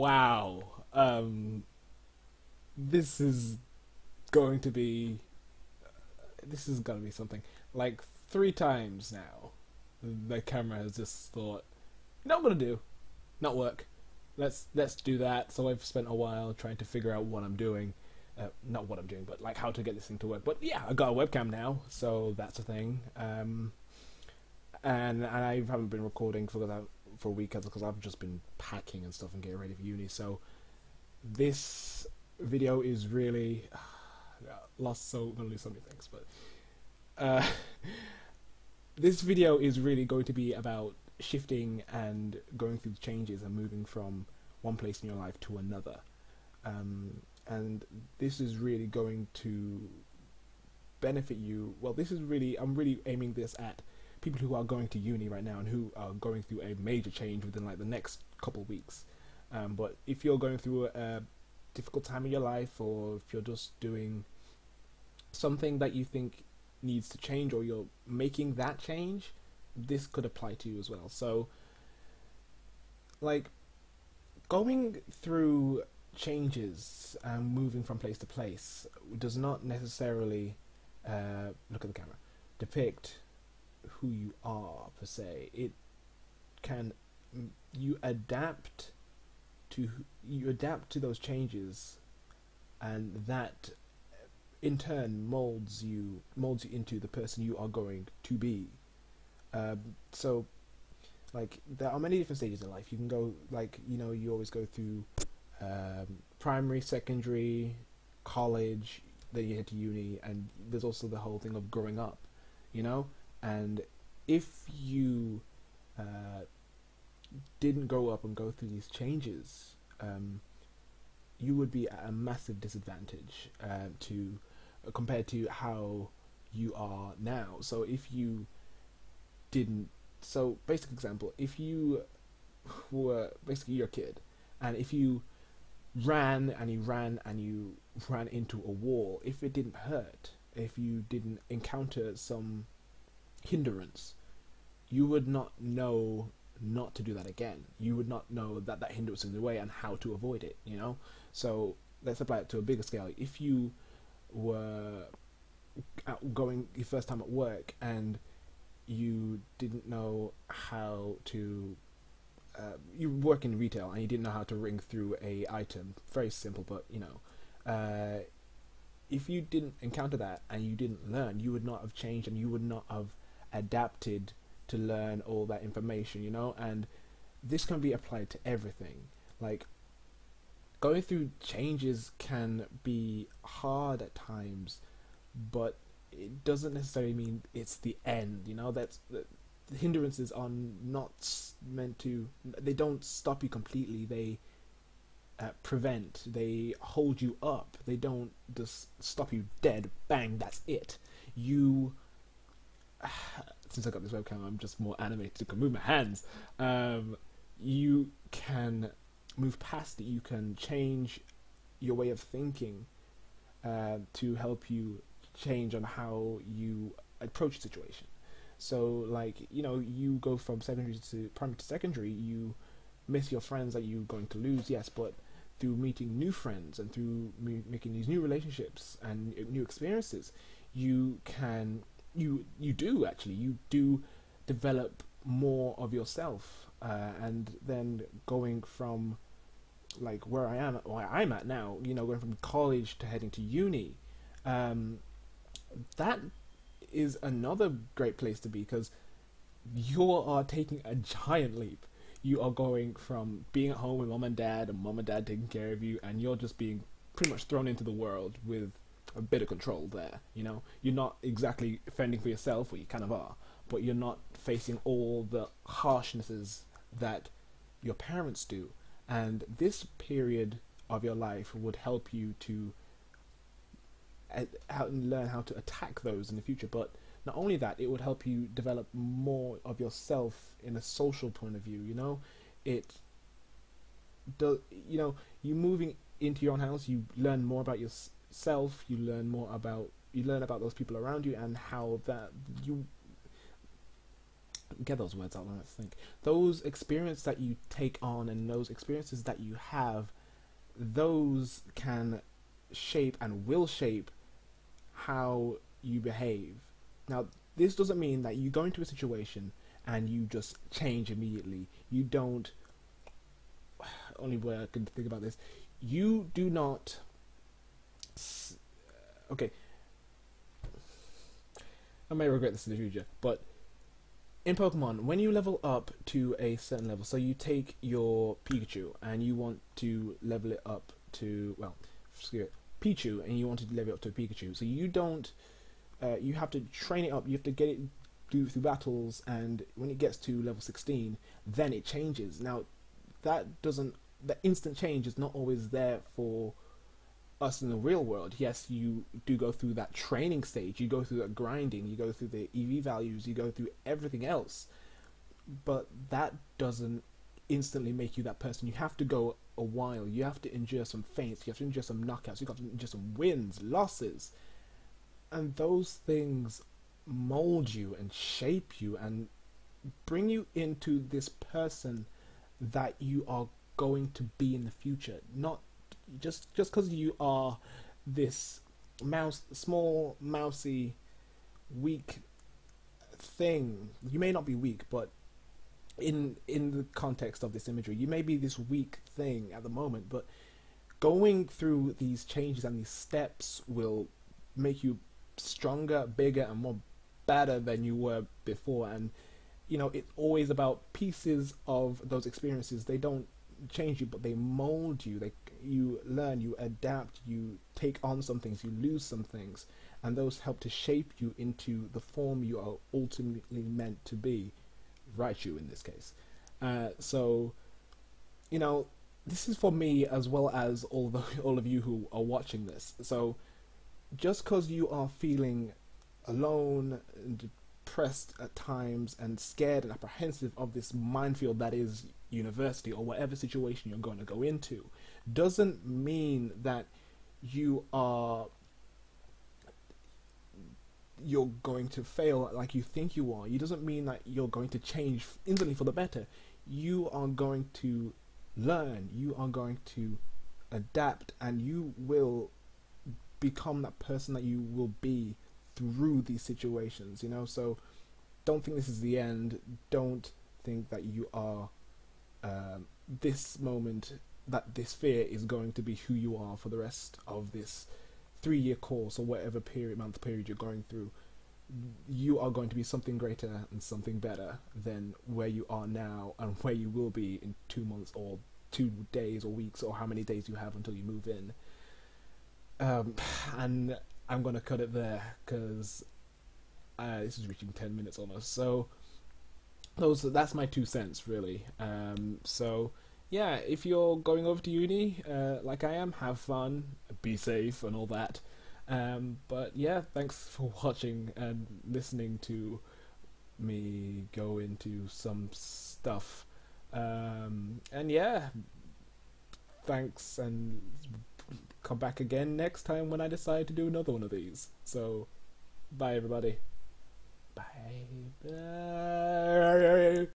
Wow. This is going to be this is gonna be something. Like 3 times now, the camera has just thought, "You know what I'm gonna do? Not work. Let's do that." So I've spent a while trying to figure out what I'm doing. Not what I'm doing, but like how to get this thing to work. But yeah, I got a webcam now, so that's a thing. And I haven't been recording for a week because I've just been packing and stuff and getting ready for uni. So this video is really gonna lose so many things, but uh, this video is really going to be about shifting and going through the changes and moving from one place in your life to another. And this is really going to benefit you. Well, I'm really aiming this at people who are going to uni right now and who are going through a major change within like the next couple of weeks. But if you're going through a difficult time in your life, or if you're just doing something that you think needs to change, or you're making that change, this could apply to you as well. So, like, going through changes and moving from place to place does not necessarily look at the camera depict who you are per se. It can you adapt to those changes, and that in turn molds you into the person you are going to be. So like there are many different stages in life. You can go, like, you always go through primary, secondary, college, then you head to uni, and there's also the whole thing of growing up, and if you didn't grow up and go through these changes, you would be at a massive disadvantage compared to how you are now. So if you didn't, so basic example, if you were basically you're a kid, and if you ran into a wall, if it didn't hurt, if you didn't encounter some hindrance, you would not know not to do that again. You would not know that hindrance is in the way and how to avoid it, So let's apply it to a bigger scale. If you were going your first time at work and you didn't know how to you work in retail and you didn't know how to ring through a item, very simple, but if you didn't encounter that and you didn't learn, you would not have changed, and you would not have adapted to learn all that information, and this can be applied to everything. Like, going through changes can be hard at times, but it doesn't necessarily mean it's the end. The hindrances are not meant to, they don't stop you completely. They prevent, they hold you up. They don't just stop you dead, bang, that's it. Since I got this webcam, I'm just more animated, I can move my hands. You can move past it. You can change your way of thinking to help you change on how you approach the situation. So, like, you go from secondary to primary to secondary, you miss your friends that you're going to lose, yes, but through meeting new friends and through making these new relationships and new experiences, you do develop more of yourself, and then going from like where I'm at now, going from college to heading to uni, that is another great place to be, because you are taking a giant leap. You are going from being at home with mom and dad taking care of you, and you're just being pretty much thrown into the world with a bit of control there. You're not exactly fending for yourself, or you kind of are, but you're not facing all the harshnesses that your parents do. And this period of your life would help you to learn how to attack those in the future. But not only that, it would help you develop more of yourself in a social point of view. It does. You moving into your own house, you learn more about yourself. You learn about those people around you, and how that get those words out. Let's think. Those experiences that you take on and those experiences that you have, those can shape and will shape how you behave. Now, this doesn't mean that you go into a situation and you just change immediately. You don't. Only way I can think about this. You do not. Okay. I may regret this in the future, but in Pokemon, when you level up to a certain level, so you take your Pikachu and you want to level it up to, well, screw it, Pichu, and you want to level it up to a Pikachu. So you don't, you have to train it up, you have to get it through battles, and when it gets to level 16, then it changes. Now, that instant change is not always there for us in the real world. Yes, you do go through that training stage, you go through that grinding, you go through the EV values, you go through everything else, but that doesn't instantly make you that person. You have to go a while, you have to endure some feints, you have to endure some knockouts, you have to endure some wins, losses, and those things mold you and shape you and bring you into this person that you are going to be in the future. Not just because you are this small, mousy, weak thing. You may not be weak, but in the context of this imagery, you may be this weak thing at the moment, but going through these changes and these steps will make you stronger, bigger, and more better than you were before. And you know, it's always about pieces of those experiences. They don't change you, but they mold you. You learn, you adapt, you take on some things, you lose some things, and those help to shape you into the form you are ultimately meant to be. Raichu in this case. So, you know, this is for me as well as all of you who are watching this. So, just because you are feeling alone and depressed at times and scared and apprehensive of this minefield that is university or whatever situation you're going to go into, doesn't mean that you're going to fail like you think you are. It doesn't mean that you're going to change instantly for the better. You are going to learn, you are going to adapt, and you will become that person that you will be through these situations, you know. So don't think this is the end. Don't think that you are this moment, that this fear is going to be who you are for the rest of this 3-year course or whatever month period you're going through. You are going to be something greater and something better than where you are now and where you will be in 2 months or 2 days or weeks or how many days you have until you move in. And I'm going to cut it there because this is reaching 10 minutes almost. So that's my 2 cents really. So yeah, if you're going over to uni like I am, have fun, be safe and all that. But yeah, thanks for watching and listening to me go into some stuff. And yeah, thanks, and come back again next time when I decide to do another one of these. So bye everybody. Bye.